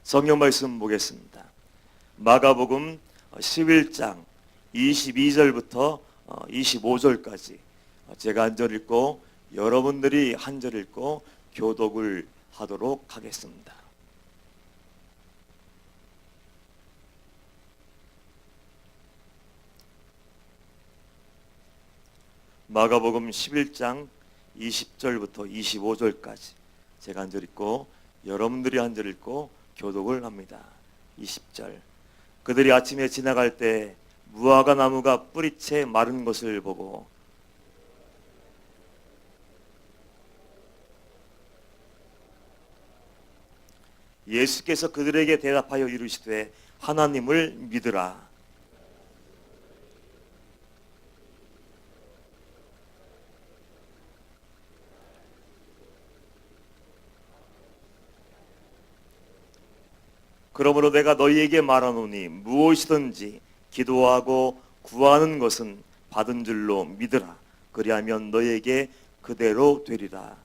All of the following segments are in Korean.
성경 말씀 보겠습니다. 마가복음 11장 22절부터 25절까지 제가 한 절 읽고 여러분들이 한 절 읽고 교독을 하도록 하겠습니다. 마가복음 11장 20절부터 25절까지 제가 한 절 읽고 여러분들이 한 절 읽고 교독을 합니다. 20절. 그들이 아침에 지나갈 때 무화과 나무가 뿌리채 마른 것을 보고 예수께서 그들에게 대답하여 이르시되 하나님을 믿으라. 그러므로 내가 너희에게 말하노니 무엇이든지 기도하고 구하는 것은 받은 줄로 믿으라. 그리하면 너희에게 그대로 되리라.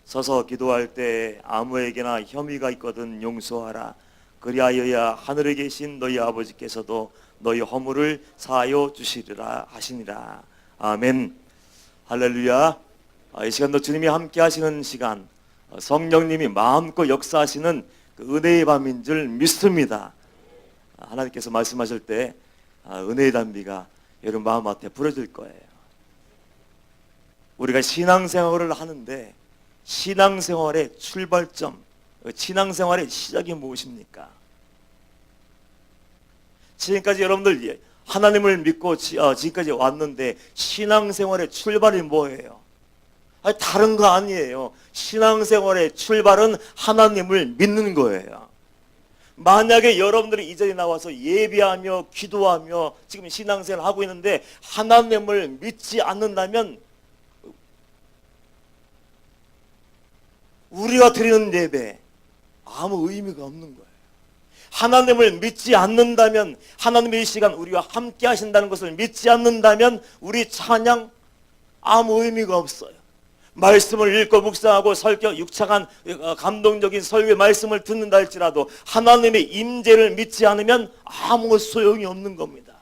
서서 기도할 때 아무에게나 혐의가 있거든 용서하라. 그리하여야 하늘에 계신 너희 아버지께서도 너희 허물을 사하여 주시리라 하시니라. 아멘. 할렐루야. 이 시간도 주님이 함께 하시는 시간, 성령님이 마음껏 역사하시는 그 은혜의 밤인 줄 믿습니다. 하나님께서 말씀하실 때 은혜의 단비가 여러분 마음 앞에 부러질 거예요. 우리가 신앙생활을 하는데 신앙생활의 출발점, 신앙생활의 시작이 무엇입니까? 지금까지 여러분들 하나님을 믿고 지금까지 왔는데 신앙생활의 출발이 뭐예요? 아니, 다른 거 아니에요. 신앙생활의 출발은 하나님을 믿는 거예요. 만약에 여러분들이 이 자리에 나와서 예배하며 기도하며 지금 신앙생활을 하고 있는데 하나님을 믿지 않는다면 우리가 드리는 예배 아무 의미가 없는 거예요. 하나님을 믿지 않는다면, 하나님의 이 시간 우리와 함께 하신다는 것을 믿지 않는다면 우리 찬양 아무 의미가 없어요. 말씀을 읽고 묵상하고 설교 유창한 감동적인 설교의 말씀을 듣는다 할지라도 하나님의 임재를 믿지 않으면 아무 소용이 없는 겁니다.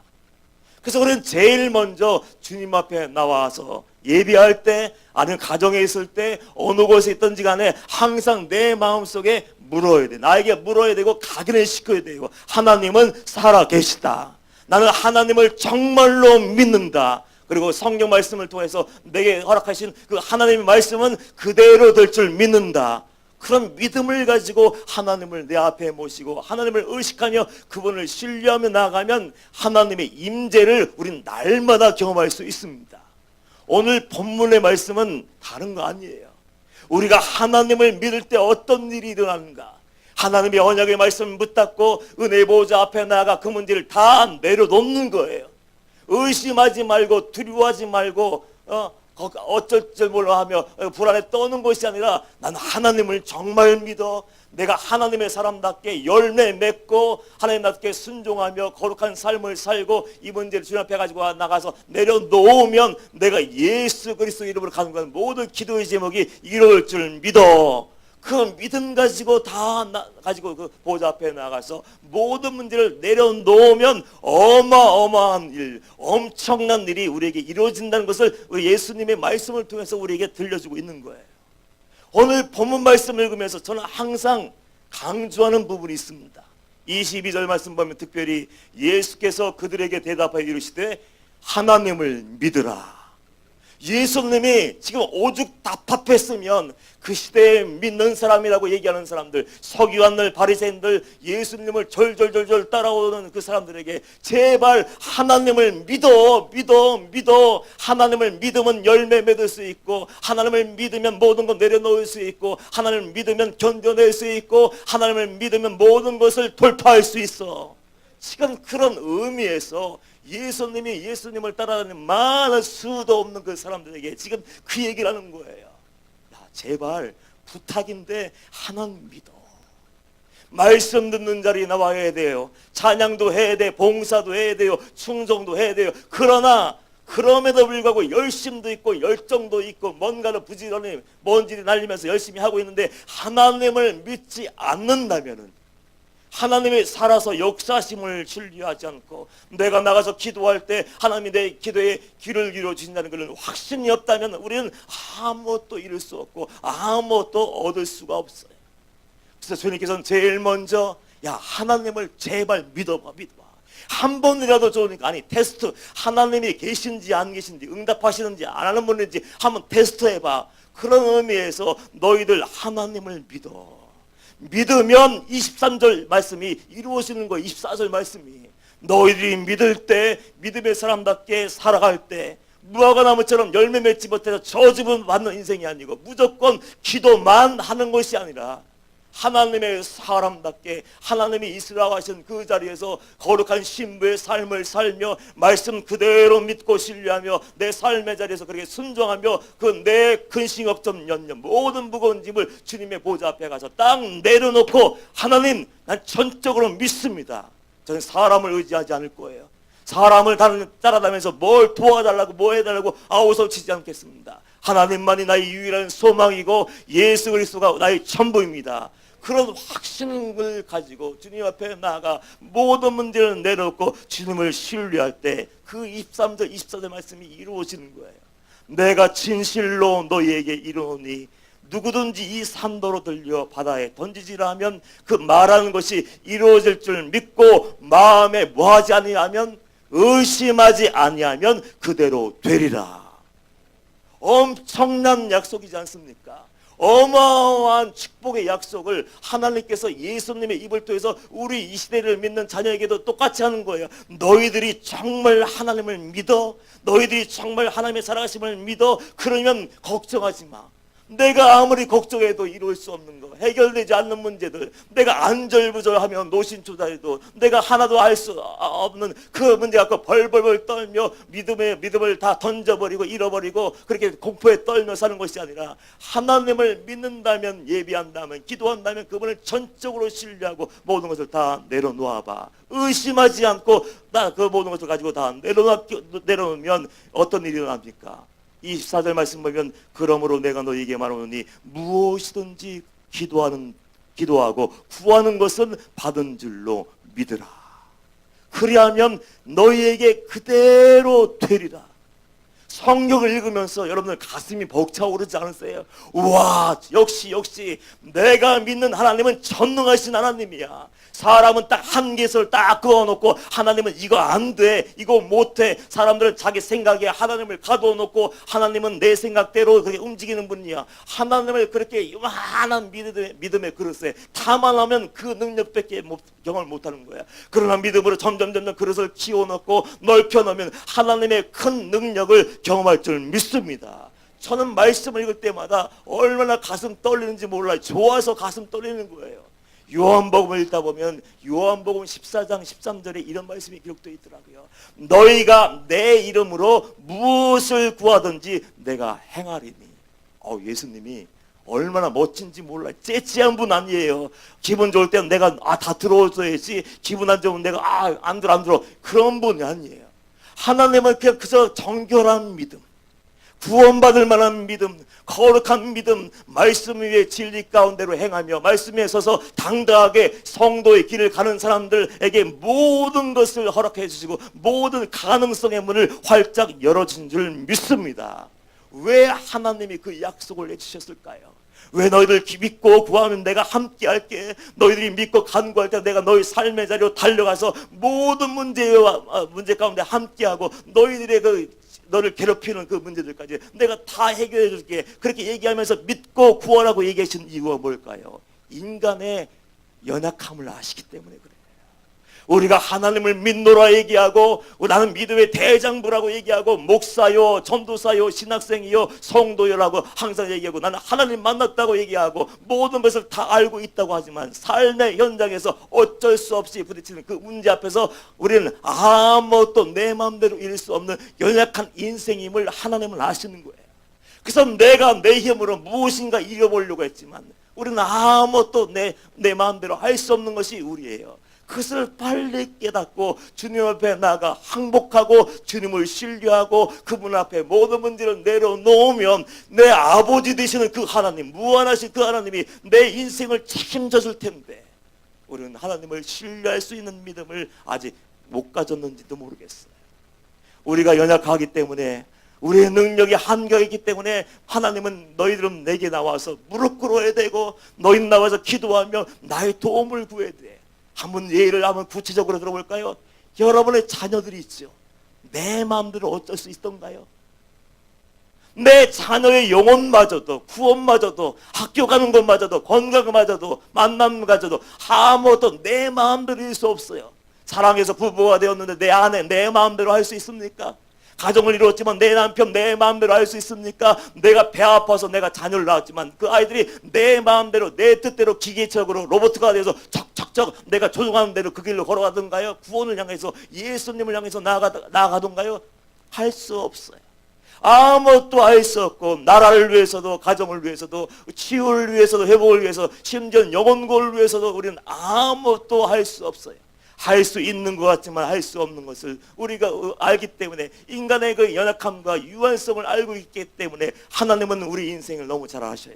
그래서 우리는 제일 먼저 주님 앞에 나와서 예배할 때 아니면 가정에 있을 때 어느 곳에 있든지 간에 항상 내 마음속에 물어야 돼. 나에게 물어야 되고 각인을 시켜야 되고 하나님은 살아계시다. 나는 하나님을 정말로 믿는다. 그리고 성경 말씀을 통해서 내게 허락하신 그 하나님의 말씀은 그대로 될 줄 믿는다. 그런 믿음을 가지고 하나님을 내 앞에 모시고 하나님을 의식하며 그분을 신뢰하며 나아가면 하나님의 임재를 우린 날마다 경험할 수 있습니다. 오늘 본문의 말씀은 다른 거 아니에요. 우리가 하나님을 믿을 때 어떤 일이 일어나는가? 하나님의 언약의 말씀을 붙잡고 은혜의 보좌 앞에 나아가 그 문제를 다 내려놓는 거예요. 의심하지 말고 두려워하지 말고 어쩔 줄 몰라 하며 불안에 떠는 것이 아니라 나는 하나님을 정말 믿어. 내가 하나님의 사람답게 열매 맺고 하나님답게 순종하며 거룩한 삶을 살고 이 문제를 주님 앞에 가지고 나가서 내려놓으면 내가 예수 그리스도 이름으로 가는 건 모든 기도의 제목이 이루어질 줄 믿어. 그 믿음 가지고 가지고 그 보좌 앞에 나가서 모든 문제를 내려놓으면 어마어마한 일, 엄청난 일이 우리에게 이루어진다는 것을 예수님의 말씀을 통해서 우리에게 들려주고 있는 거예요. 오늘 본문 말씀을 읽으면서 저는 항상 강조하는 부분이 있습니다. 22절 말씀 보면 특별히 예수께서 그들에게 대답하여 이르시되 하나님을 믿으라. 예수님이 지금 오죽 답답했으면 그 시대에 믿는 사람이라고 얘기하는 사람들, 서기관들, 바리새인들, 예수님을 절절절절 따라오는 그 사람들에게 제발 하나님을 믿어. 하나님을 믿으면 열매 맺을 수 있고, 하나님을 믿으면 모든 것 내려놓을 수 있고, 하나님을 믿으면 견뎌낼 수 있고, 하나님을 믿으면 모든 것을 돌파할 수 있어. 지금 그런 의미에서 예수님이 예수님을 따라가는 많은 수도 없는 그 사람들에게 지금 그 얘기를 하는 거예요. 야, 제발 부탁인데 하나님 믿어. 말씀 듣는 자리에 나와야 돼요. 찬양도 해야 돼, 봉사도 해야 돼요, 충성도 해야 돼요. 그러나 그럼에도 불구하고 열심도 있고 열정도 있고 뭔가를 부지런히 먼지를 날리면서 열심히 하고 있는데 하나님을 믿지 않는다면은, 하나님이 살아서 역사심을 신뢰하지 않고 내가 나가서 기도할 때 하나님이 내 기도에 귀를 기울여 주신다는 그런 확신이 없다면 우리는 아무것도 이룰 수 없고 아무것도 얻을 수가 없어요. 그래서 주님께서는 제일 먼저 야 하나님을 제발 믿어봐. 한 번이라도 좋으니까 아니 테스트 하나님이 계신지 안 계신지 응답하시는지 안 하는 분인지 한번 테스트해봐. 그런 의미에서 너희들 하나님을 믿어. 믿으면 23절 말씀이 이루어지는 거예요. 24절 말씀이 너희들이 믿을 때 믿음의 사람답게 살아갈 때 무화과 나무처럼 열매 맺지 못해서 저주분 받는 인생이 아니고 무조건 기도만 하는 것이 아니라 하나님의 사람답게 하나님이 이스라엘 하신 그 자리에서 거룩한 신부의 삶을 살며 말씀 그대로 믿고 신뢰하며 내 삶의 자리에서 그렇게 순종하며 그 내 근심 걱정 연념 모든 무거운 짐을 주님의 보좌 앞에 가서 딱 내려놓고 하나님 난 전적으로 믿습니다. 저는 사람을 의지하지 않을 거예요. 사람을 따라다니면서 뭘 도와달라고 뭐 해달라고 아우성치지 않겠습니다. 하나님만이 나의 유일한 소망이고 예수 그리스도가 나의 전부입니다. 그런 확신을 가지고 주님 앞에 나아가 모든 문제를 내려놓고 주님을 신뢰할 때 그 23절 24절 말씀이 이루어지는 거예요. 내가 진실로 너희에게 이르노니 누구든지 이 산도로 들려 바다에 던지지라 하면 그 말하는 것이 이루어질 줄 믿고 마음에 뭐하지 아니하면 의심하지 아니하면 그대로 되리라. 엄청난 약속이지 않습니까? 어마어마한 축복의 약속을 하나님께서 예수님의 입을 통해서 우리 이 시대를 믿는 자녀에게도 똑같이 하는 거예요. 너희들이 정말 하나님을 믿어? 너희들이 정말 하나님의 살아가심을 믿어? 그러면 걱정하지 마. 내가 아무리 걱정해도 이룰 수 없는 거, 해결되지 않는 문제들, 내가 안절부절하며 노신초사해도 내가 하나도 알 수 없는 그 문제 갖고 벌벌벌 떨며 믿음을 다 던져버리고 잃어버리고 그렇게 공포에 떨며 사는 것이 아니라 하나님을 믿는다면, 예비한다면, 기도한다면 그분을 전적으로 신뢰하고 모든 것을 다 내려놓아봐. 의심하지 않고 나 그 모든 것을 가지고 다 내려놓으면 어떤 일이 일어납니까? 24절 말씀 보면 그러므로 내가 너희에게 말하노니 무엇이든지 기도하고 구하는 것은 받은 줄로 믿으라. 그리하면 너희에게 그대로 되리라. 성경을 읽으면서 여러분들 가슴이 벅차오르지 않으세요? 우와, 역시 내가 믿는 하나님은 전능하신 하나님이야. 사람은 딱 한계선을 딱 그어놓고 하나님은 이거 안 돼, 이거 못해. 사람들은 자기 생각에 하나님을 가둬놓고 하나님은 내 생각대로 그렇게 움직이는 분이야. 하나님을 그렇게 요만한 믿음의 그릇에 담아놓으면 그 능력밖에 경험을 못하는 거야. 그러나 믿음으로 점점 그릇을 키워놓고 넓혀놓으면 하나님의 큰 능력을 경험할 줄 믿습니다. 저는 말씀을 읽을 때마다 얼마나 가슴 떨리는지 몰라요. 좋아서 가슴 떨리는 거예요. 요한복음을 읽다 보면 요한복음 14장 13절에 이런 말씀이 기록되어 있더라고요. 너희가 내 이름으로 무엇을 구하든지 내가 행하리니. 예수님이 얼마나 멋진지 몰라요. 째째한 분 아니에요. 기분 좋을 때는 내가 다 들어줘야지, 기분 안 좋으면 내가 안 들어 그런 분이 아니에요. 하나님은 그냥 그저 정결한 믿음, 구원받을 만한 믿음, 거룩한 믿음, 말씀 위에 진리 가운데로 행하며 말씀에 서서 당당하게 성도의 길을 가는 사람들에게 모든 것을 허락해 주시고 모든 가능성의 문을 활짝 열어준 줄 믿습니다. 왜 하나님이 그 약속을 해주셨을까요? 왜 너희들 믿고 구하면 내가 함께 할게. 너희들이 믿고 간구할 때 내가 너희 삶의 자리로 달려가서 모든 문제 가운데 함께하고 너희들의 너를 괴롭히는 그 문제들까지 내가 다 해결해 줄게. 그렇게 얘기하면서 믿고 구하라고 얘기하신 이유가 뭘까요? 인간의 연약함을 아시기 때문에 그래요. 우리가 하나님을 믿노라 얘기하고 나는 믿음의 대장부라고 얘기하고 목사요, 전도사요, 신학생이요, 성도요라고 항상 얘기하고 나는 하나님 만났다고 얘기하고 모든 것을 다 알고 있다고 하지만 삶의 현장에서 어쩔 수 없이 부딪히는 그 문제 앞에서 우리는 아무것도 내 마음대로 이룰 수 없는 연약한 인생임을 하나님은 아시는 거예요. 그래서 내가 내 힘으로 무엇인가 이겨보려고 했지만 우리는 아무것도 내 마음대로 할 수 없는 것이 우리예요. 그것을 빨리 깨닫고 주님 앞에 나아가 항복하고 주님을 신뢰하고 그분 앞에 모든 문제를 내려놓으면 내 아버지 되시는 그 하나님, 무한하신 그 하나님이 내 인생을 책임져 줄 텐데 우리는 하나님을 신뢰할 수 있는 믿음을 아직 못 가졌는지도 모르겠어요. 우리가 연약하기 때문에, 우리의 능력이 한계가 있기 때문에 하나님은 너희들은 내게 나와서 무릎 꿇어야 되고 너희는 나와서 기도하며 나의 도움을 구해야 돼. 한번 예를 한번 구체적으로 들어볼까요? 여러분의 자녀들이 있죠. 내 마음대로 어쩔 수 있던가요? 내 자녀의 영혼마저도, 구원마저도, 학교 가는 것마저도, 건강마저도, 만남마저도 아무것도 내 마음대로 할 수 없어요. 사랑해서 부부가 되었는데 내 아내 내 마음대로 할 수 있습니까? 가정을 이루었지만 내 남편 내 마음대로 할 수 있습니까? 내가 배 아파서 내가 자녀를 낳았지만 그 아이들이 내 마음대로, 내 뜻대로 기계적으로 로봇가 돼서 척척척 내가 조종하는 대로 그 길로 걸어가던가요? 구원을 향해서, 예수님을 향해서 나아가던가요? 할 수 없어요. 아무것도 할 수 없고, 나라를 위해서도, 가정을 위해서도, 치유를 위해서도, 회복을 위해서, 심지어 영혼구원을 위해서도 우리는 아무것도 할 수 없어요. 할 수 있는 것 같지만 할 수 없는 것을 우리가 알기 때문에, 인간의 그 연약함과 유한성을 알고 있기 때문에 하나님은 우리 인생을 너무 잘 아셔요.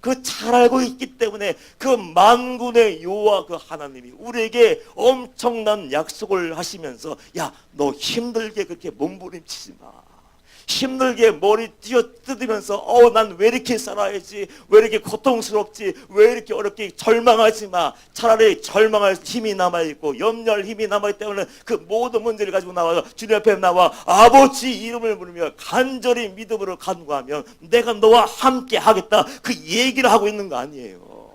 그 잘 알고 있기 때문에 그 만군의 여호와 그 하나님이 우리에게 엄청난 약속을 하시면서, 야, 너 힘들게 그렇게 몸부림치지 마. 힘들게 머리 띄어뜯으면서 난 왜 이렇게 살아야지, 왜 이렇게 고통스럽지, 왜 이렇게 어렵게, 절망하지 마. 차라리 절망할 힘이 남아있고 염려할 힘이 남아있기 때문에 그 모든 문제를 가지고 나와서 주님 앞에 나와 아버지 이름을 부르며 간절히 믿음으로 간구하면 내가 너와 함께 하겠다, 그 얘기를 하고 있는 거 아니에요.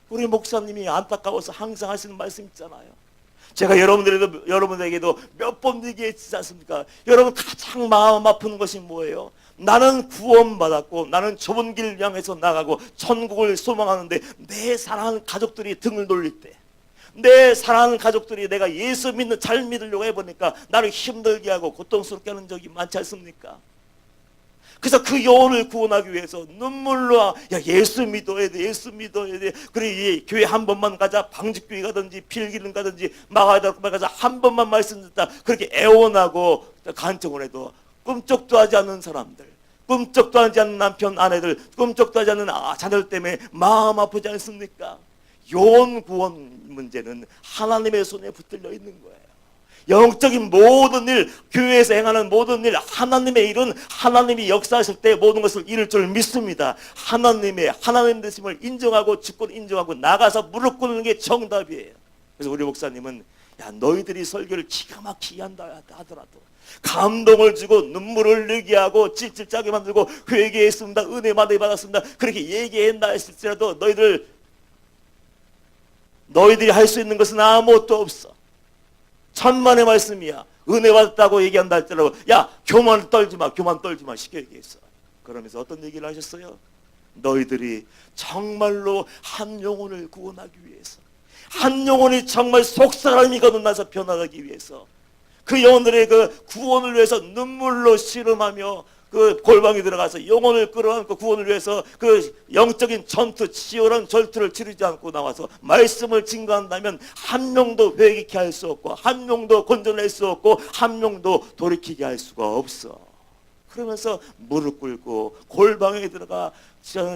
우리 목사님이 안타까워서 항상 하시는 말씀 있잖아요. 제가 여러분에게도 몇 번 얘기했지 않습니까? 여러분, 가장 마음 아픈 것이 뭐예요? 나는 구원받았고 나는 좁은 길 향해서 나가고 천국을 소망하는데 내 사랑하는 가족들이 등을 돌릴 때, 내 사랑하는 가족들이 내가 예수 잘 믿으려고 해보니까 나를 힘들게 하고 고통스럽게 하는 적이 많지 않습니까? 그래서 그 영혼을 구원하기 위해서 눈물로, 야, 예수 믿어야 돼, 예수 믿어야 돼. 그래, 교회 한 번만 가자, 방직교회 가든지 필기는 가든지 마가다락만 가자, 한 번만 말씀 듣다, 그렇게 애원하고 간청을 해도 꿈쩍도 하지 않는 사람들, 꿈쩍도 하지 않는 남편 아내들, 꿈쩍도 하지 않는 자녀들 때문에 마음 아프지 않습니까? 영혼 구원 문제는 하나님의 손에 붙들려 있는 거예요. 영적인 모든 일, 교회에서 행하는 모든 일, 하나님의 일은 하나님이 역사하실 때 모든 것을 이룰 줄 믿습니다. 하나님 되심을 인정하고 주권 인정하고 나가서 무릎 꿇는 게 정답이에요. 그래서 우리 목사님은, 야, 너희들이 설교를 기가 막히게 한다 하더라도, 감동을 주고 눈물을 흘리게 하고 찔찔 짜게 만들고 회개했습니다, 은혜 많이 받았습니다, 그렇게 얘기했나 했을지라도 너희들이 할 수 있는 것은 아무것도 없어. 천만의 말씀이야. 은혜 받았다고 얘기한다 할지라도, 야, 교만 떨지 마 시켜 얘기했어. 그러면서 어떤 얘기를 하셨어요? 너희들이 정말로 한 영혼을 구원하기 위해서, 한 영혼이 정말 속사람이 거듭나서 변화하기 위해서, 그 영혼들의 그 구원을 위해서 눈물로 씨름하며 그 골방에 들어가서 영혼을 끌어안고 구원을 위해서 그 영적인 전투, 치열한 전투를 치르지 않고 나와서 말씀을 증거한다면 한 명도 회개케 할 수 없고, 한 명도 건져낼 수 없고, 한 명도 돌이키게 할 수가 없어. 그러면서 무릎 꿇고 골방에 들어가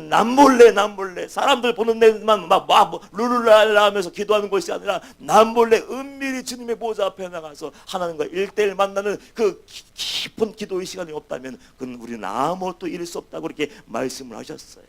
남몰래 사람들 보는 데만 막 룰루랄라 하면서 기도하는 것이 아니라 남몰래 은밀히 주님의 보좌 앞에 나가서 하나님과 1대1 만나는 그 깊은 기도의 시간이 없다면 그건 우리는 아무것도 이룰 수 없다고 그렇게 말씀을 하셨어요.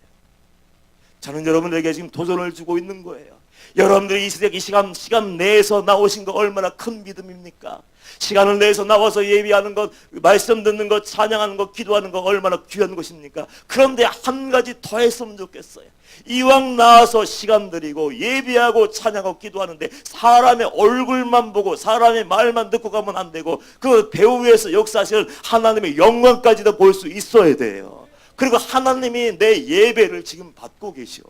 저는 여러분들에게 지금 도전을 주고 있는 거예요. 여러분들이 이 시간 내에서 나오신 거 얼마나 큰 믿음입니까? 시간을 내서 나와서 예배하는 것, 말씀 듣는 것, 찬양하는 것, 기도하는 것 얼마나 귀한 것입니까? 그런데 한 가지 더 했으면 좋겠어요. 이왕 나와서 시간 들이고 예배하고 찬양하고 기도하는데 사람의 얼굴만 보고 사람의 말만 듣고 가면 안 되고, 그 배우 위에서 역사하시는 하나님의 영광까지도 볼 수 있어야 돼요. 그리고 하나님이 내 예배를 지금 받고 계셔.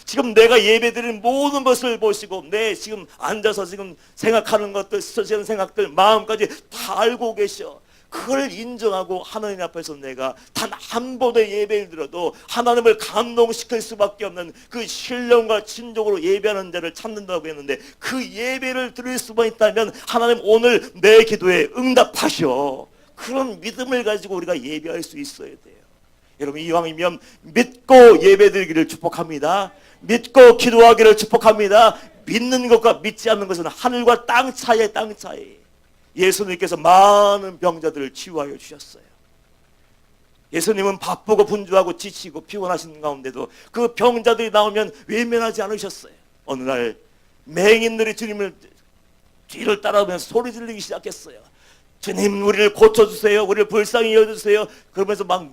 지금 내가 예배드리는 모든 것을 보시고 내 지금 앉아서 지금 생각하는 것들, 쓰시는 생각들, 마음까지 다 알고 계셔. 그걸 인정하고 하나님 앞에서 내가 단 한 번의 예배를 드려도 하나님을 감동시킬 수밖에 없는 그 신령과 진정으로 예배하는 자를 찾는다고 했는데, 그 예배를 드릴 수만 있다면 하나님 오늘 내 기도에 응답하셔. 그런 믿음을 가지고 우리가 예배할 수 있어야 돼요. 여러분, 이왕이면 믿고 예배드리기를 축복합니다. 믿고 기도하기를 축복합니다. 믿는 것과 믿지 않는 것은 하늘과 땅 차이에 땅 차이. 예수님께서 많은 병자들을 치유하여 주셨어요. 예수님은 바쁘고 분주하고 지치고 피곤하신 가운데도 그 병자들이 나오면 외면하지 않으셨어요. 어느 날 맹인들이 주님을 뒤를 따라오면서 소리 지르기 시작했어요. 주님, 우리를 고쳐주세요. 우리를 불쌍히 여주세요. 그러면서 막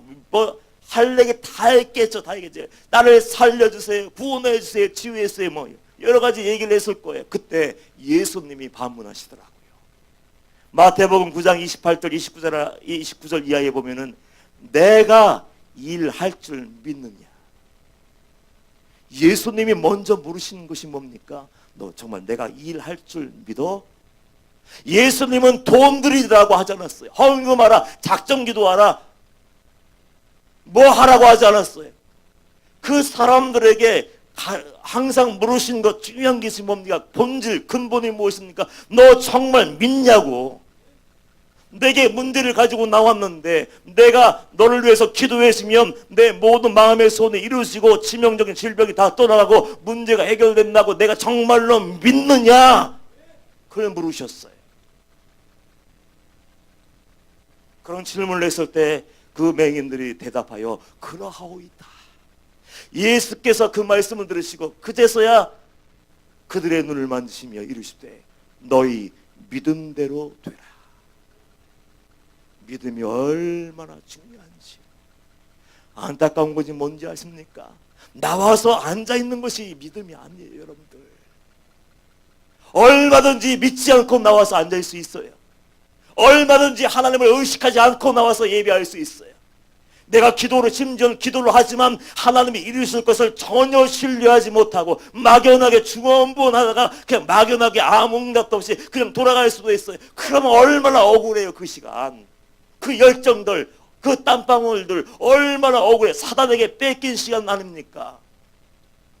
할 얘기 다 했겠죠. 다 했겠죠. 나를 살려주세요. 구원해주세요. 치유해주세요. 뭐 여러 가지 얘기를 했을 거예요. 그때 예수님이 반문하시더라고요. 마태복음 9장 28절 29절 이하에 보면은 내가 일할 줄 믿느냐. 예수님이 먼저 물으시는 것이 뭡니까? 너 정말 내가 일할 줄 믿어? 예수님은 돈 드리라고 하지 않았어요. 헌금하라, 작정기도하라, 뭐 하라고 하지 않았어요. 그 사람들에게 항상 물으신 것 중요한 것이 뭡니까? 본질, 근본이 무엇입니까? 너 정말 믿냐고. 내게 문제를 가지고 나왔는데 내가 너를 위해서 기도했으면 내 모든 마음의 소원이 이루어지고 치명적인 질병이 다 떠나가고 문제가 해결된다고 내가 정말로 믿느냐? 그걸 물으셨어요. 그런 질문을 했을 때 그 맹인들이 대답하여 그러하오이다. 예수께서 그 말씀을 들으시고 그제서야 그들의 눈을 만지시며 이르시되 너희 믿음대로 되라. 믿음이 얼마나 중요한지. 안타까운 것이 뭔지 아십니까? 나와서 앉아있는 것이 믿음이 아니에요. 여러분들, 얼마든지 믿지 않고 나와서 앉을 수 있어요. 얼마든지 하나님을 의식하지 않고 나와서 예배할 수 있어요. 내가 기도를 심지어 기도를 하지만 하나님이 이루실 것을 전혀 신뢰하지 못하고 막연하게 중언부언하다가 그냥 막연하게 아무 응답도 없이 그냥 돌아갈 수도 있어요. 그러면 얼마나 억울해요. 그 시간, 그 열정들, 그 땀방울들 얼마나 억울해. 사단에게 뺏긴 시간 아닙니까?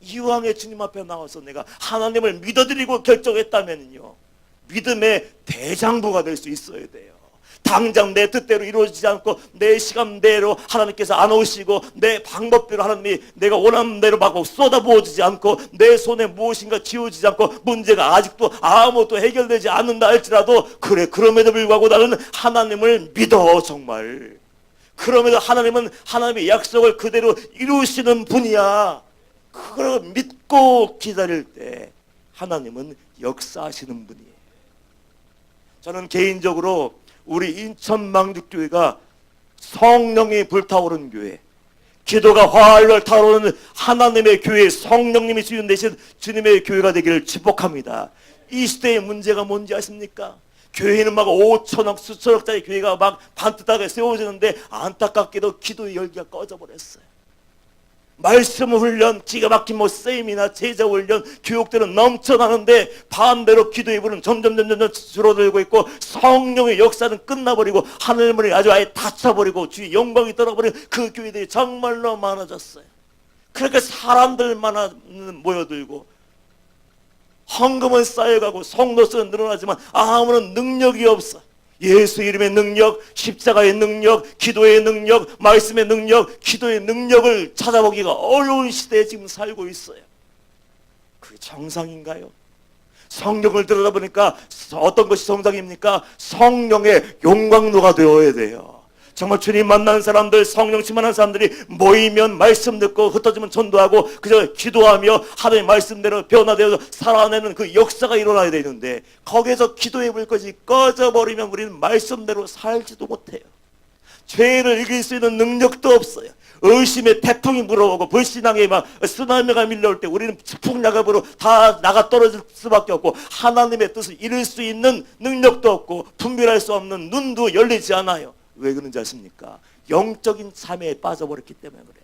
이왕에 주님 앞에 나와서 내가 하나님을 믿어드리고 결정했다면요, 믿음의 대장부가 될 수 있어야 돼요. 당장 내 뜻대로 이루어지지 않고 내 시간대로 하나님께서 안 오시고 내 방법대로 하나님이 내가 원하는 대로 막 쏟아부어지지 않고 내 손에 무엇인가 지워지지 않고 문제가 아직도 아무것도 해결되지 않는다 할지라도 그래, 그럼에도 불구하고 나는 하나님을 믿어. 정말 그럼에도 하나님은 하나님의 약속을 그대로 이루시는 분이야. 그걸 믿고 기다릴 때 하나님은 역사하시는 분이에요. 저는 개인적으로 우리 인천망죽교회가 성령이 불타오르는 교회, 기도가 활활 타오르는 하나님의 교회, 성령님이 주인 되신 주님의 교회가 되기를 축복합니다. 이 시대의 문제가 뭔지 아십니까? 교회는 막 5천억 수천억짜리 교회가 막 반듯하게 세워지는데 안타깝게도 기도의 열기가 꺼져버렸어요. 말씀 훈련, 기가 막힌 세미나 제자 훈련, 교육들은 넘쳐나는데 반대로 기도의 불은 점점 줄어들고 있고 성령의 역사는 끝나버리고 하늘문이 아주 아예 닫혀버리고 주의 영광이 떠나버린 그 교회들이 정말로 많아졌어요. 그러니까 사람들만 모여들고 헌금은 쌓여가고 성도수는 늘어나지만 아무런 능력이 없어. 예수 이름의 능력, 십자가의 능력, 기도의 능력, 말씀의 능력, 기도의 능력을 찾아보기가 어려운 시대에 지금 살고 있어요. 그게 정상인가요? 성경을 들여다보니까 어떤 것이 정상입니까? 성령의 용광로가 되어야 돼요. 정말 주님 만난 사람들, 성령 충만한 사람들이 모이면 말씀 듣고 흩어지면 전도하고 그저 기도하며 하나님의 말씀대로 변화되어서 살아내는 그 역사가 일어나야 되는데 거기에서 기도의 불꽃이 꺼져버리면 우리는 말씀대로 살지도 못해요. 죄를 이길 수 있는 능력도 없어요. 의심의 태풍이 불어오고 불신앙의 막 쓰나미가 밀려올 때 우리는 풍야갑으로 다 나가 떨어질 수밖에 없고 하나님의 뜻을 이룰 수 있는 능력도 없고 분별할 수 없는 눈도 열리지 않아요. 왜 그런지 아십니까? 영적인 잠에 빠져버렸기 때문에 그래요.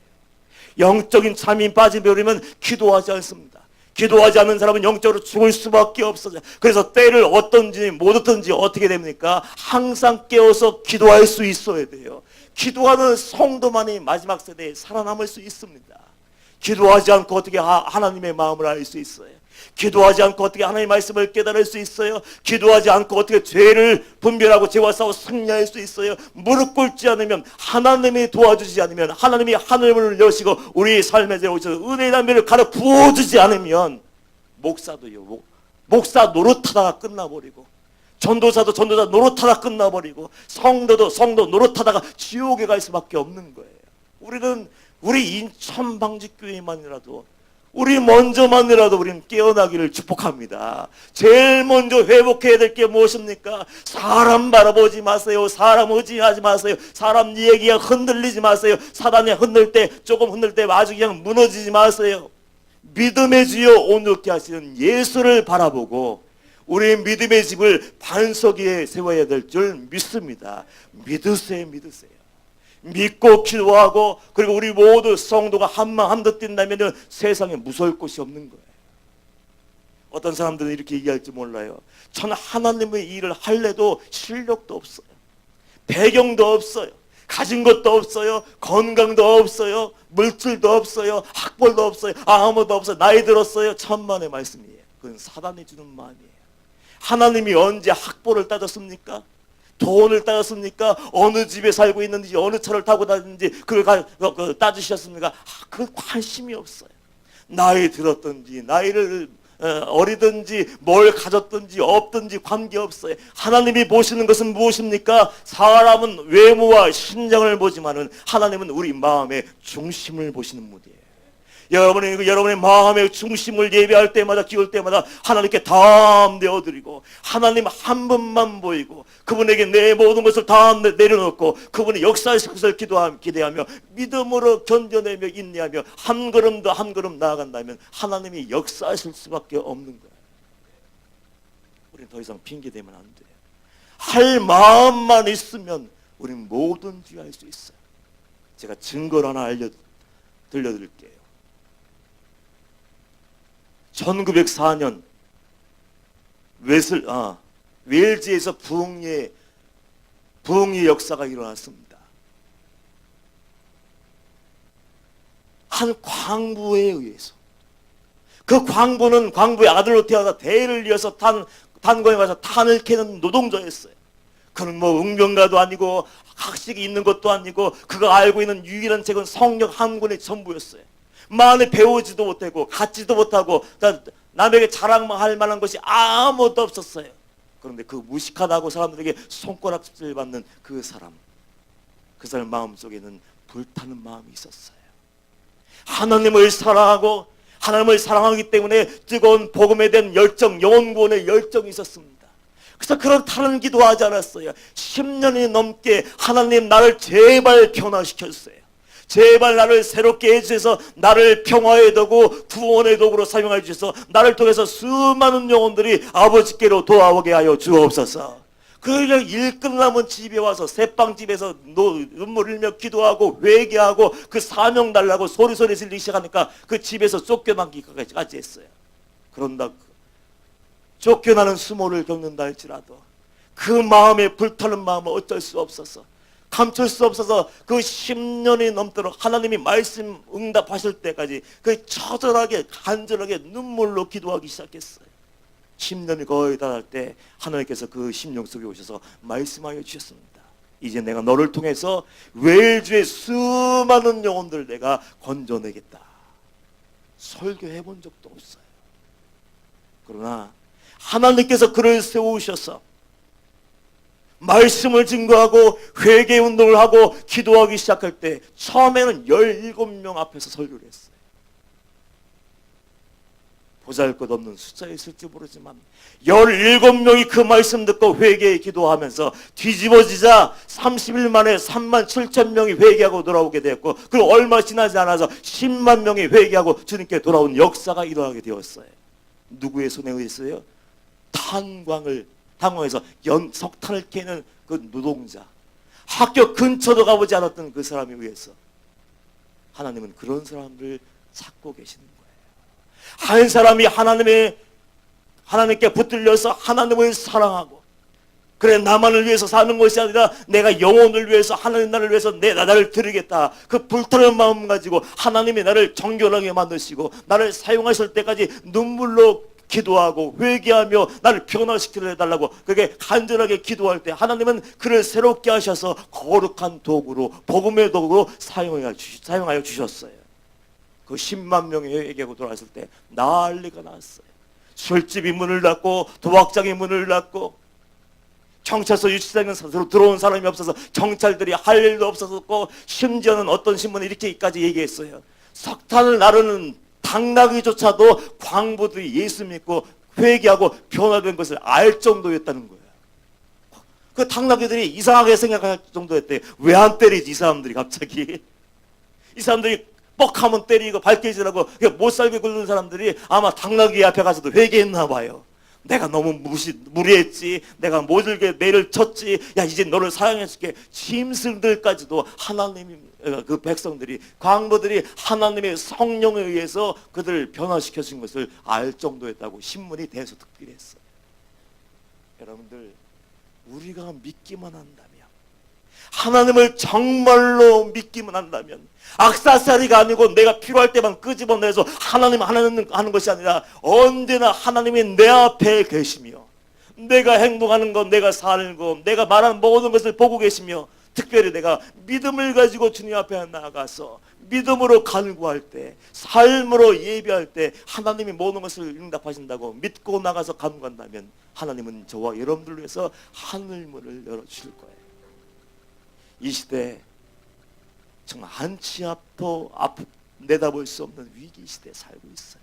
영적인 잠이 빠져버리면 기도하지 않습니다. 기도하지 않는 사람은 영적으로 죽을 수밖에 없어요. 그래서 때를 어떤지 못 어떤지 어떻게 됩니까? 항상 깨어서 기도할 수 있어야 돼요. 기도하는 성도만이 마지막 세대에 살아남을 수 있습니다. 기도하지 않고 어떻게 하나님의 마음을 알 수 있어요? 기도하지 않고 어떻게 하나님의 말씀을 깨달을 수 있어요? 기도하지 않고 어떻게 죄를 분별하고 죄와 싸워 승리할 수 있어요? 무릎 꿇지 않으면, 하나님이 도와주지 않으면, 하나님이 하늘문을 여시고 우리 삶에 오셔서 은혜의 담배를 가려 부어주지 않으면 목사도요, 목사 노릇하다가 끝나버리고, 전도사도 전도사 노릇하다가 끝나버리고, 성도도 성도 노릇하다가 지옥에 갈 수밖에 없는 거예요. 우리는 우리 인천방직교회만이라도 우리 먼저만이라도 우리는 깨어나기를 축복합니다. 제일 먼저 회복해야 될 게 무엇입니까? 사람 바라보지 마세요. 사람 의지하지 마세요. 사람 얘기가 흔들리지 마세요. 사단이 흔들 때, 조금 흔들 때 아주 그냥 무너지지 마세요. 믿음의 주여 온전케 하시는 예수를 바라보고 우리 믿음의 집을 반석 위에 세워야 될 줄 믿습니다. 믿으세요. 믿고 기도하고, 그리고 우리 모두 성도가 한마음 한뜻 뛴다면 세상에 무서울 곳이 없는 거예요. 어떤 사람들은 이렇게 얘기할지 몰라요. 저는 하나님의 일을 할래도 실력도 없어요. 배경도 없어요. 가진 것도 없어요. 건강도 없어요. 물질도 없어요. 학벌도 없어요. 아무도 없어요. 나이 들었어요. 천만의 말씀이에요. 그건 사단이 주는 마음이에요. 하나님이 언제 학벌을 따졌습니까? 돈을 따졌습니까? 어느 집에 살고 있는지, 어느 차를 타고 다니는지 그걸 따지셨습니까? 그 관심이 없어요. 나이 들었든지 나이를 어리든지 뭘 가졌든지 없든지 관계없어요. 하나님이 보시는 것은 무엇입니까? 사람은 외모와 신장을 보지만은 하나님은 우리 마음의 중심을 보시는 분이에요. 여러분의 마음의 중심을 예배할 때마다, 기울 때마다 하나님께 다 내어드리고, 하나님 한 분만 보이고, 그분에게 내 모든 것을 다 내려놓고 그분의 역사하실 것을 기대하며 믿음으로 견뎌내며 인내하며 한 걸음 더 한 걸음 나아간다면 하나님이 역사하실 수밖에 없는 거예요. 우리는 더 이상 핑계대면 안 돼요. 할 마음만 있으면 우리는 뭐든지 할 수 있어요. 제가 증거를 하나 들려드릴게요. 1904년 웨일즈에서 부흥리의 역사가 일어났습니다. 한 광부에 의해서, 그 광부의 아들로 태어나 대를 이어서 탄광에 가서 탄을 캐는 노동자였어요. 그는 뭐 응병가도 아니고 학식이 있는 것도 아니고, 그가 알고 있는 유일한 책은 성경 한 권의 전부였어요. 만에 배우지도 못하고 갖지도 못하고 남에게 자랑만 할 만한 것이 아무것도 없었어요. 그런데 그 무식하다고 사람들에게 손가락질 받는 그 사람 마음속에는 불타는 마음이 있었어요. 하나님을 사랑하기 때문에 뜨거운 복음에 대한 열정, 영혼 구원의 열정이 있었습니다. 그래서 그런 다른 기도하지 않았어요. 10년이 넘게 하나님 나를 제발 변화시켜주세요. 제발 나를 새롭게 해주셔서 나를 평화의 도구, 구원의 도구로 사용해 주셔서 나를 통해서 수많은 영혼들이 아버지께로 돌아오게 하여 주옵소서. 그냥 일 끝나면 집에 와서 새빵집에서 눈물 흘며 기도하고 회개하고 그 사명 달라고 소리소리 질리기 시작하니까 그 집에서 쫓겨나기까지 했어요. 그런다 쫓겨나는 수모를 겪는다 할지라도 그 마음에 불타는 마음은 어쩔 수 없어서, 감출 수 없어서 그 10년이 넘도록 하나님이 말씀 응답하실 때까지 그 처절하게 간절하게 눈물로 기도하기 시작했어요. 10년이 거의 다 할 때 하나님께서 그 심령 속에 오셔서 말씀하여 주셨습니다. 이제 내가 너를 통해서 웨일즈의 수많은 영혼들 내가 건져내겠다. 설교해 본 적도 없어요. 그러나 하나님께서 그를 세우셔서 말씀을 증거하고 회개 운동을 하고 기도하기 시작할 때 처음에는 17명 앞에서 설교를 했어요. 보잘것없는 숫자였을지 모르지만 17명이 그 말씀 듣고 회개에 기도하면서 뒤집어지자 30일 만에 37,000명이 회개하고 돌아오게 되었고, 그리고 얼마 지나지 않아서 10만 명이 회개하고 주님께 돌아온 역사가 일어나게 되었어요. 누구의 손에 의했어요? 탄광에서 석탄을 캐는 그 노동자, 학교 근처도 가보지 않았던 그 사람에 의해서 하나님은 그런 사람들을 찾고 계시는 거예요. 한 사람이 하나님께 붙들려서 하나님을 사랑하고, 그래 나만을 위해서 사는 것이 아니라 내가 영혼을 위해서, 하나님 나를 위해서 나를 드리겠다, 그 불타는 마음 가지고 하나님이 나를 정결하게 만드시고 나를 사용하실 때까지 눈물로 기도하고 회개하며 나를 변화시키려 해달라고 그렇게 간절하게 기도할 때 하나님은 그를 새롭게 하셔서 거룩한 도구로, 복음의 도구로 사용하여 주셨어요. 그 10만 명이 회개하고 돌아왔을 때 난리가 났어요. 술집이 문을 닫고 도박장이 문을 닫고 경찰서 유치장에 스스로 들어온 사람이 없어서 경찰들이 할 일도 없었고, 심지어는 어떤 신문에 이렇게까지 얘기했어요. 석탄을 나르는 당나귀조차도 광부들이 예수 믿고 회개하고 변화된 것을 알 정도였다는 거예요. 그 당나귀들이 이상하게 생각할 정도였대요. 왜 안 때리지 이 사람들이 갑자기. 이 사람들이 뻑하면 때리고 발길질하고 못 살게 굴는 사람들이 아마 당나귀 앞에 가서도 회개했나 봐요. 내가 너무 무리했지, 내가 모질게 매를 쳤지, 야 이제 너를 사랑해줄게. 짐승들까지도 하나님이, 그 백성들이, 광부들이 하나님의 성령에 의해서 그들을 변화시켜 준 것을 알 정도였다고 신문이 대서특필히 했어요. 여러분들, 우리가 믿기만 한다면, 하나님을 정말로 믿기만 한다면, 악사사리가 아니고 내가 필요할 때만 끄집어내서 하나님 하는 것이 아니라 언제나 하나님이 내 앞에 계시며, 내가 행동하는 것, 내가 사는 것, 내가 말하는 모든 것을 보고 계시며, 특별히 내가 믿음을 가지고 주님 앞에 나아가서 믿음으로 간구할 때, 삶으로 예배할 때 하나님이 모든 것을 응답하신다고 믿고 나가서 간구한다면 하나님은 저와 여러분들을 위해서 하늘문을 열어주실 거예요. 이 시대 정말 한치 앞도 내다볼 수 없는 위기 시대에 살고 있어요.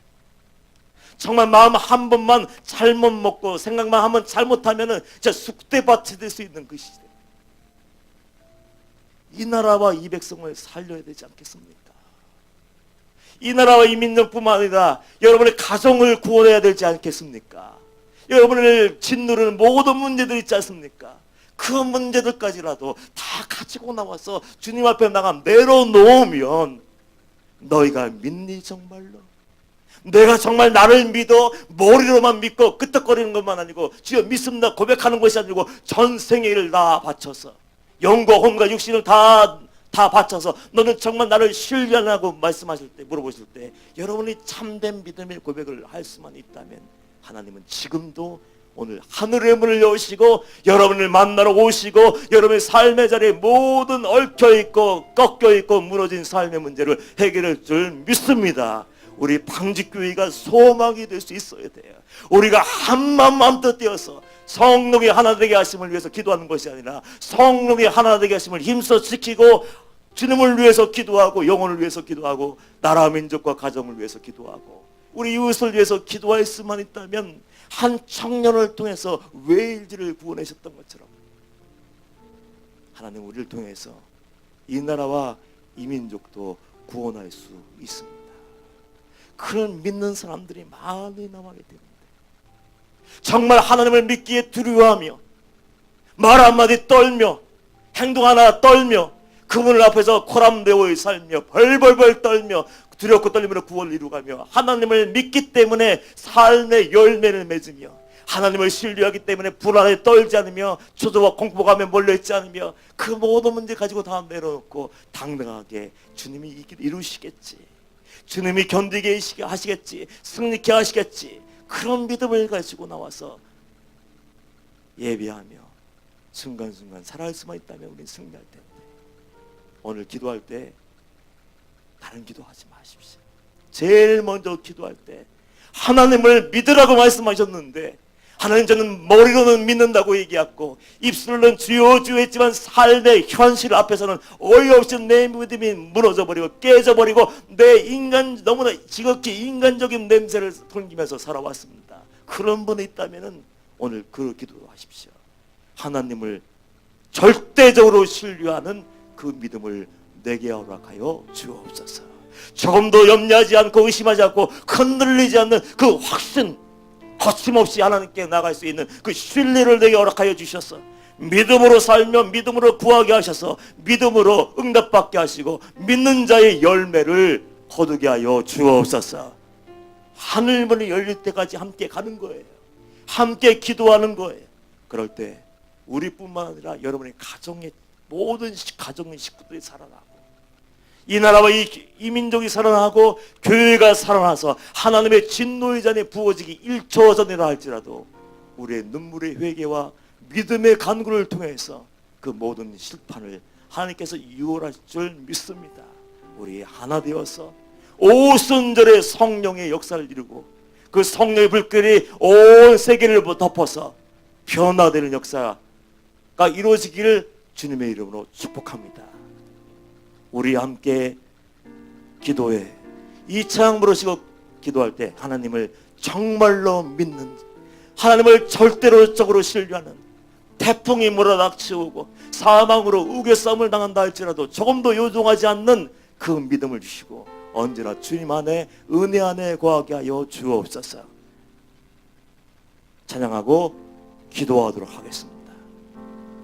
정말 마음 한 번만 잘못 먹고 생각만 한번 잘못하면 진짜 쑥대밭이 될 수 있는 그 시대. 이 나라와 이 백성을 살려야 되지 않겠습니까? 이 나라와 이 민족뿐만 아니라 여러분의 가정을 구원해야 되지 않겠습니까? 여러분을 짓누르는 모든 문제들 있지 않습니까? 그 문제들까지라도 다 가지고 나와서 주님 앞에 나가 내려놓으면, 너희가 믿니 정말로? 내가 정말 나를 믿어? 머리로만 믿고 끄떡거리는 것만 아니고 주여 믿습니다 고백하는 것이 아니고 전생의 일을 다 바쳐서, 영과 혼과 육신을 다 바쳐서 너는 정말 나를 신뢰하냐고 말씀하실 때, 물어보실 때 여러분이 참된 믿음의 고백을 할 수만 있다면 하나님은 지금도 오늘 하늘의 문을 여시고 여러분을 만나러 오시고 여러분의 삶의 자리에 모든 얽혀있고 꺾여있고 무너진 삶의 문제를 해결할 줄 믿습니다. 우리 방직교회가 소망이 될 수 있어야 돼요. 우리가 한마음 한뜻 되어서 성령이 하나 되게 하심을 위해서 기도하는 것이 아니라 성령이 하나 되게 하심을 힘써 지키고 주님을 위해서 기도하고 영혼을 위해서 기도하고 나라 민족과 가정을 위해서 기도하고 우리 이웃을 위해서 기도할 수만 있다면 한 청년을 통해서 웨일즈를 구원하셨던 것처럼 하나님 우리를 통해서 이 나라와 이 민족도 구원할 수 있습니다. 그런 믿는 사람들이 많이 남아야 됩니다. 정말 하나님을 믿기에 두려워하며 말 한마디 떨며 행동 하나 떨며 그분을 앞에서 코람데오에 살며 벌벌벌 떨며 두렵고 떨림으로 구원을 이루가며 하나님을 믿기 때문에 삶의 열매를 맺으며 하나님을 신뢰하기 때문에 불안에 떨지 않으며 초조와 공포감에 몰려있지 않으며 그 모든 문제 가지고 다 내려놓고 당당하게 주님이 이루시겠지, 주님이 견디게 하시겠지, 승리케 하시겠지, 그런 믿음을 가지고 나와서 예배하며 순간순간 살아갈 수만 있다면 우리는 승리할 텐데, 오늘 기도할 때 다른 기도하지 마십시오. 제일 먼저 기도할 때 하나님을 믿으라고 말씀하셨는데 하나님 저는 머리로는 믿는다고 얘기했고 입술로는 주여 주여 했지만 삶의 현실 앞에서는 어이없이 내 믿음이 무너져버리고 깨져버리고 내 너무나 지극히 인간적인 냄새를 풍기면서 살아왔습니다. 그런 분이 있다면 오늘 그 기도도 하십시오. 하나님을 절대적으로 신뢰하는 그 믿음을 내게 허락하여 주옵소서. 조금도 염려하지 않고 의심하지 않고 흔들리지 않는 그 확신, 거침없이 하나님께 나갈 수 있는 그 신뢰를 내게 허락하여 주셔서 믿음으로 살며 믿음으로 구하게 하셔서 믿음으로 응답받게 하시고 믿는 자의 열매를 거두게 하여 주옵소서. 하늘문이 열릴 때까지 함께 가는 거예요. 함께 기도하는 거예요. 그럴 때 우리뿐만 아니라 여러분의 가정의 모든 가정의 식구들이 살아나고 이 나라와 이 민족이 살아나고 교회가 살아나서 하나님의 진노의 잔에 부어지기 1초 전이라 할지라도 우리의 눈물의 회개와 믿음의 간구를 통해서 그 모든 실판을 하나님께서 유월하실 줄 믿습니다. 우리 하나 되어서 오순절의 성령의 역사를 이루고 그 성령의 불길이 온 세계를 덮어서 변화되는 역사가 이루어지기를 주님의 이름으로 축복합니다. 우리 함께 기도해 이 찬양 부르시고 기도할 때 하나님을 정말로 믿는, 하나님을 절대로적으로 신뢰하는, 태풍이 몰아닥치고 사망으로 우겨싸움을 당한다 할지라도 조금도 요동하지 않는 그 믿음을 주시고 언제나 주님 안에 은혜 안에 거하게 하여 주옵소서. 찬양하고 기도하도록 하겠습니다.